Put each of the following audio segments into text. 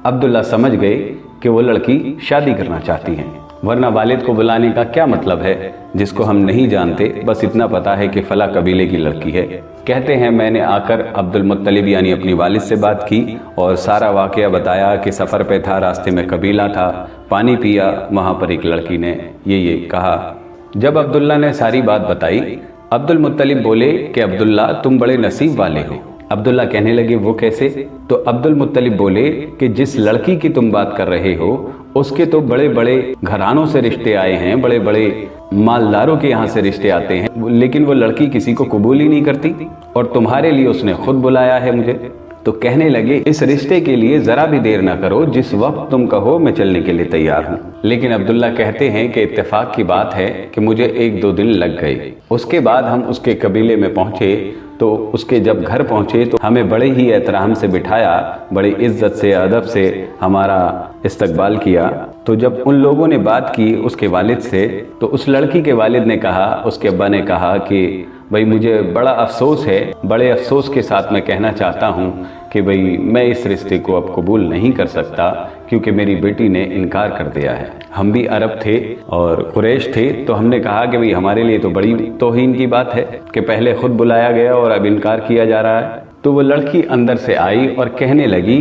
अब्दुल्ला समझ गए कि वो लड़की शादी करना चाहती हैं, वरना वालिद को बुलाने का क्या मतलब है जिसको हम नहीं जानते, बस इतना पता है कि फला कबीले की लड़की है। कहते हैं मैंने आकर अब्दुल मुत्तलिब यानी अपनी वालिद से बात की और सारा वाक़या बताया कि सफ़र पे था, रास्ते में कबीला था, पानी पिया, वहाँ पर एक लड़की ने ये कहा। जब अब्दुल्ला ने सारी बात बताई, अब्दुल मुत्तलिब बोले कि अब्दुल्ला तुम बड़े नसीब वाले हो। अब्दुल्ला कहने लगे वो कैसे? तो अब्दुल मुत्तलिब बोले कि जिस लड़की की तुम बात कर रहे हो उसके तो बड़े बड़े घरानों से रिश्ते आए हैं, बड़े बड़े मालदारों के यहाँ से रिश्ते आते हैं, लेकिन वो लड़की किसी को कबूल ही नहीं करती और तुम्हारे लिए उसने खुद बुलाया है मुझे। तो कहने लगे इस रिश्ते के लिए जरा भी देर ना करो, जिस वक्त तुम कहो मैं चलने के लिए तैयार हूँ। लेकिन अब्दुल्ला कहते हैं कि इत्तेफाक की बात है कि मुझे 1-2 दिन लग गए। उसके बाद हम उसके कबीले में पहुंचे, तो उसके जब घर पहुंचे तो हमें बड़े ही एहतराम से बिठाया, बड़ी इज्जत से अदब से हमारा इस्तकबाल किया। तो जब उन लोगों ने बात की उसके वालिद से, तो उस लड़की के वालिद ने कहा, उसके अब्बा ने कहा कि भाई मुझे बड़ा अफसोस है, बड़े अफसोस के साथ मैं कहना चाहता हूँ कि भाई मैं इस रिश्ते को अब कबूल नहीं कर सकता क्योंकि मेरी बेटी ने इनकार कर दिया है। हम भी अरब थे और कुरैश थे, तो हमने कहा कि भाई हमारे लिए तो बड़ी तौहीन की बात है कि पहले खुद बुलाया गया और अब इनकार किया जा रहा है। तो वो लड़की अंदर से आई और कहने लगी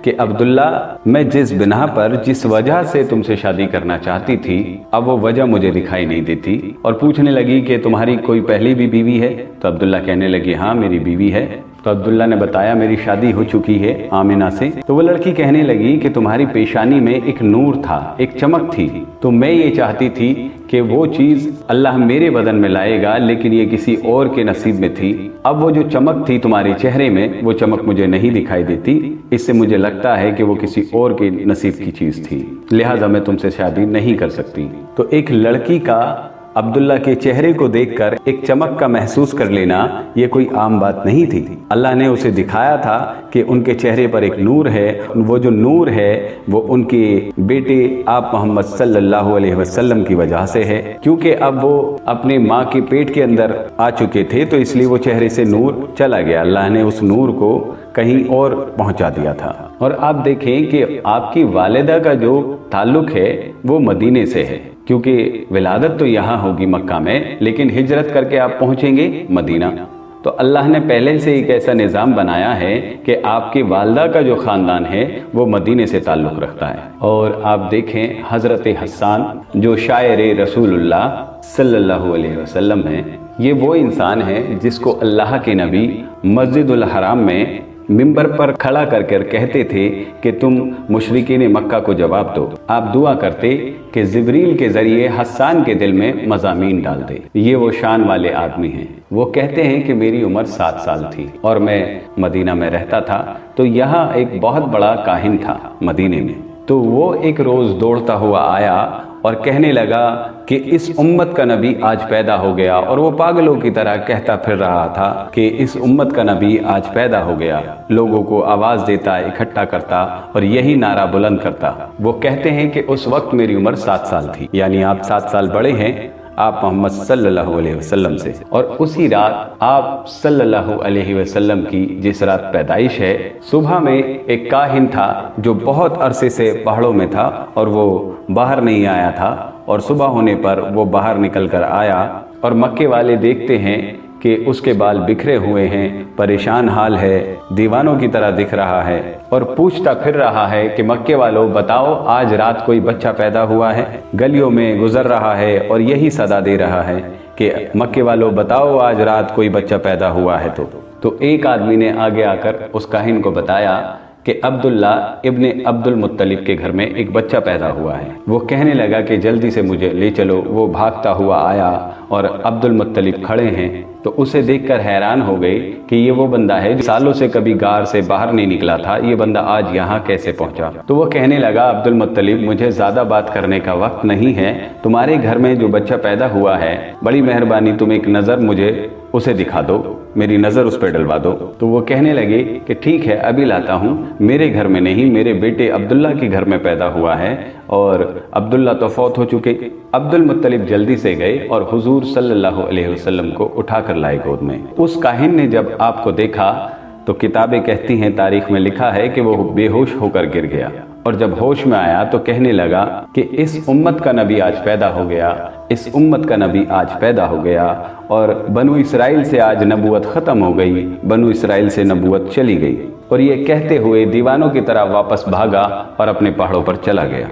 कि अब्दुल्ला मैं जिस बिना पर जिस वजह से तुमसे शादी करना चाहती थी, अब वो वजह मुझे दिखाई नहीं देती। और पूछने लगी कि तुम्हारी कोई पहली भी बीवी है? तो अब्दुल्ला कहने लगी हाँ मेरी बीवी है। तो अब्दुल्ला ने बताया मेरी शादी हो चुकी है आमिना से। तो वो लड़की कहने लगी कि तुम्हारी पेशानी में एक नूर था, एक चमक थी, तो मैं ये चाहती थी कि वो चीज़ अल्लाह मेरे बदन में लाएगा, लेकिन ये किसी और के नसीब में थी। अब वो जो चमक थी तुम्हारे चेहरे में, वो चमक मुझे नहीं दिखाई देती, इससे मुझे लगता है कि वो किसी और के नसीब की चीज़ थी, लिहाजा मैं तुमसे शादी नहीं कर सकती। तो एक लड़की का अब्दुल्ला के चेहरे को देखकर एक चमक का महसूस कर लेना ये कोई आम बात नहीं थी। अल्लाह ने उसे दिखाया था कि उनके चेहरे पर एक नूर है, वो जो नूर है वो उनके बेटे आप मोहम्मद सल्लल्लाहु अलैहि वसल्लम की वजह से है, क्योंकि अब वो अपने माँ के पेट के अंदर आ चुके थे, तो इसलिए वो चेहरे से नूर चला गया। अल्लाह ने उस नूर को कहीं और पहुंचा दिया था। और आप देखें कि आपकी वालिदा का जो ताल्लुक है वो मदीने से है, क्योंकि विलादत तो यहाँ होगी मक्का में, लेकिन हिजरत करके आप पहुँचेंगे मदीना। तो अल्लाह ने पहले से एक ऐसा निज़ाम बनाया है कि आपकी वालदा का जो ख़ानदान है वो मदीने से ताल्लुक़ रखता है। और आप देखें हज़रत हस्सान जो शायर रसूलुल्लाह सल्लल्लाहु अलैहि वसल्लम हैं, ये वो इंसान है जिसको अल्लाह के नबी मस्जिदुल हराम में मिंबर पर खड़ा कर कहते थे कि तुम मुशरिकीन मक्का को जवाब दो। आप दुआ करते कि जिब्रील के जरिए हस्सान के दिल में मज़ामीन डाल दे। ये वो शान वाले आदमी हैं। वो कहते हैं कि मेरी उम्र 7 साल थी और मैं मदीना में रहता था, तो यहाँ एक बहुत बड़ा काहिन था मदीने में। तो वो एक रोज़ दौड़ता हुआ आया और कहने लगा कि इस उम्मत का नबी आज पैदा हो गया, और वो पागलों की तरह कहता फिर रहा था कि इस उम्मत का नबी आज पैदा हो गया। लोगों को आवाज़ देता, इकट्ठा करता और यही नारा बुलंद करता। वो कहते हैं कि उस वक्त मेरी उम्र 7 साल थी, यानी आप 7 साल बड़े हैं आप मोहम्मद सल्लल्लाहु अलैहि वसल्लम से। और उसी रात आप सल्लल्लाहु अलैहि वसल्लम की जिस रात पैदाइश है, सुबह में एक काहिन था जो बहुत अरसे से पहाड़ों में था और वो बाहर नहीं आया था, और सुबह होने पर वो बाहर निकल कर आया और मक्के वाले देखते हैं कि उसके बाल बिखरे हुए हैं, परेशान हाल है, दीवानों की तरह दिख रहा है, और पूछता फिर रहा है कि मक्के वालों बताओ आज रात कोई बच्चा पैदा हुआ है। गलियों में गुजर रहा है और यही सदा दे रहा है कि मक्के वालों बताओ आज रात कोई बच्चा पैदा हुआ है। तो एक आदमी ने आगे आकर उस काहिन को बताया कि अब्दुल्ला इब्ने अब्दुल मुत्तलिब के घर में एक बच्चा पैदा हुआ है। वो कहने लगा कि जल्दी से मुझे ले चलो। वो भागता हुआ आया और अब्दुल मुत्तलिब खड़े हैं, तो उसे देखकर हैरान हो गए कि ये वो बंदा है जो सालों से कभी गार से बाहर नहीं निकला था, ये बंदा आज यहाँ कैसे पहुँचा। तो वो कहने लगा अब्दुल मुत्तलिब मुझे ज़्यादा बात करने का वक्त नहीं है, तुम्हारे घर में जो बच्चा पैदा हुआ है बड़ी मेहरबानी तुम एक नज़र मुझे उसे दिखा दो, मेरी नज़र उस पर डलवा दो। तो वो कहने लगे कि ठीक है अभी लाता हूँ, मेरे घर में नहीं मेरे बेटे अब्दुल्ला के घर में पैदा हुआ है और अब्दुल्ला तो फौत हो चुके। अब्दुल मुत्तलिब जल्दी से गए और हुजूर सल्लल्लाहु अलैहि वसल्लम को उठा कर लाए गोद में। उस काहिन ने जब आपको देखा تو کتابیں کہتی ہیں، تاریخ میں لکھا ہے کہ وہ بے ہوش ہو کر گر گیا، اور جب ہوش میں آیا تو کہنے لگا کہ اس امت کا نبی آج پیدا ہو گیا، اس امت کا نبی آج پیدا ہو گیا، اور بنو اسرائیل سے آج نبوت ختم ہو گئی، بنو اسرائیل سے نبوت چلی گئی۔ اور یہ کہتے ہوئے دیوانوں کی طرح واپس بھاگا اور اپنے پہاڑوں پر چلا گیا۔